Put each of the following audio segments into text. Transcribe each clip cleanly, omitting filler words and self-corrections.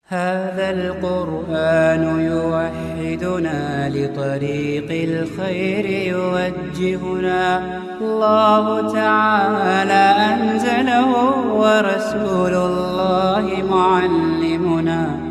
هذا القرآن يوحدنا لطريق الخير يوجهنا الله تعالى أنزله ورسول الله معلمنا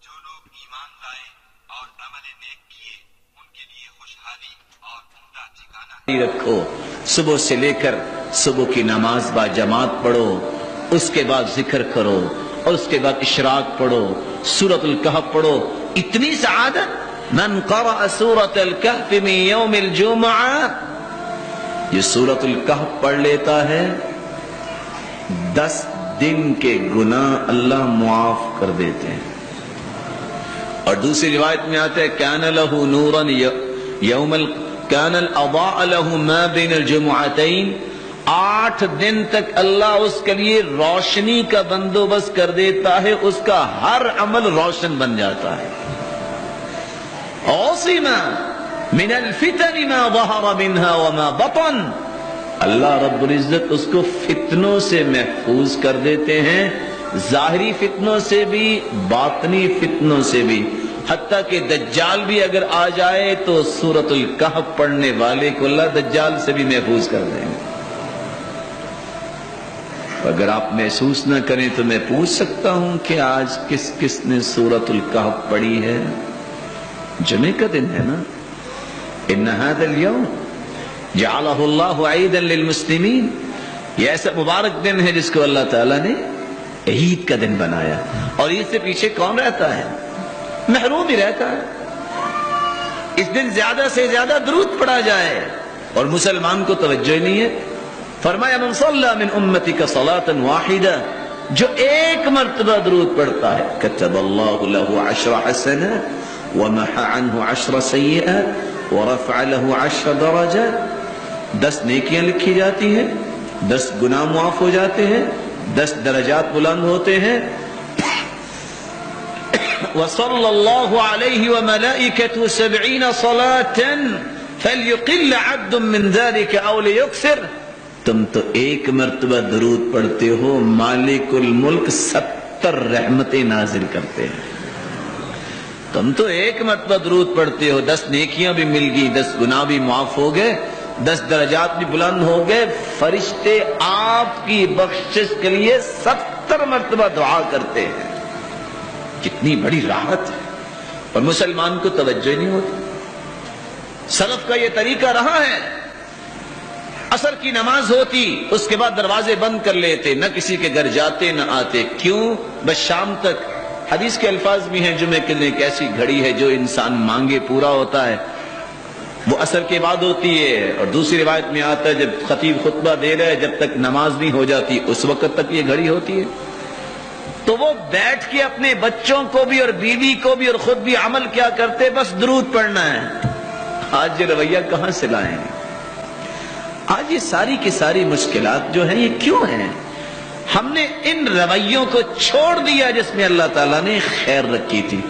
جو لوگ ایمان لائے اور عمل نیک کیے ان کے لیے خوشحالی اور عمدہ ٹھکانہ رکھو. صبح سے لے کر صبح کی نماز با جماعت پڑھو، اس کے بعد ذکر کرو، اور اس کے بعد اشراق پڑھو، سورۃ الکہف پڑھو. اتنی سعادت من قرأ سورۃ الکہف من یوم الجمعہ، یہ سورۃ الکہف پڑھ لیتا ہے 10 دن کے گناہ اللہ معاف کر دیتے ہیں. اور دوسری روایت میں آتا ہے کان لہ نورا یوم کان الاضاء لہ ما بین الجمعتین، 8 دن تک اللہ اس کے لیے روشنی کا بندوبست کر دیتا ہے، اس کا ہر عمل روشن بن جاتا ہے. عصم من الفتن ما ظہر منها وما بطن، اللہ رب العزت اس کو فتنوں سے محفوظ کر دیتے ہیں، ظاہری فتنوں سے بھی باطنی فتنوں سے بھی. حتیٰ کہ دجال بھی اگر آ جائے تو سورۃ الکہف پڑھنے والے کو اللہ دجال سے بھی محفوظ کر دیں گے. اگر آپ محسوس نہ کریں تو میں پوچھ سکتا ہوں کہ آج کس کس نے سورۃ الکہف پڑھی ہے؟ جمعے کا دن ہے نا. ان هذا اليوم جعلہ اللہ عیدا للمسلمین، یہ ایسا مبارک دن ہے جس کو اللہ تعالیٰ نے عید کا دن بنایا. اور عید سے پیچھے کون رہتا ہے؟ محروم ہی رہتا ہے. اس دن زیادہ سے زیادہ درود پڑھا جائے، اور مسلمان کو توجہ ہی نہیں ہے. فرمایا من صلی من امتک صلاة واحدہ، جو ایک مرتبہ درود پڑھتا ہے کتب اللہ له 10 حسنات ومحى عنه 10 سیئات ورفع له 10 درجات. 10 نیکیاں لکھی جاتی ہیں، 10 گناہ معاف ہو جاتے ہیں، 10 درجات بلند ہوتے ہیں. وصلی اللہ علیہ وملائکۃ 70 صلاة فلیقل عبد من ذلك او لیکثر. تم تو ایک مرتبہ درود پڑھتے ہو، مالک الملک 70 رحمتیں نازل کرتے ہیں. تم تو ایک مرتبہ درود پڑھتے ہو، 10 نیکیاں بھی مل گئی، 10 گناہ بھی معاف ہو گئے، 10 درجات بھی بلند ہو گئے. فرشتے آپ کی بخشش کے لیے 70 مرتبہ دعا کرتے ہیں. کتنی بڑی راحت ہے، اور مسلمان کو توجہ نہیں ہوتی. سلف کا یہ طریقہ رہا ہے، عصر کی نماز ہوتی اس کے بعد دروازے بند کر لیتے، نہ کسی کے گھر جاتے نہ آتے. کیوں؟ بس شام تک. حدیث کے الفاظ بھی ہیں جمعے کے دن ایک ایسی گھڑی ہے جو انسان مانگے پورا ہوتا ہے، وہ عصر کے بعد ہوتی ہے. اور دوسری روایت میں آتا ہے جب خطیب خطبہ دے رہے جب تک نماز نہیں ہو جاتی اس وقت تک یہ گھڑی ہوتی ہے. تو وہ بیٹھ کے اپنے بچوں کو بھی اور بیوی کو بھی اور خود بھی عمل کیا کرتے؟ بس درود پڑھنا ہے. آج یہ رویہ کہاں سے لائیں گے؟ آج یہ ساری کی ساری مشکلات جو ہیں یہ کیوں ہیں؟ ہم نے ان رویوں کو چھوڑ دیا جس میں اللہ تعالیٰ نے خیر رکھی تھی.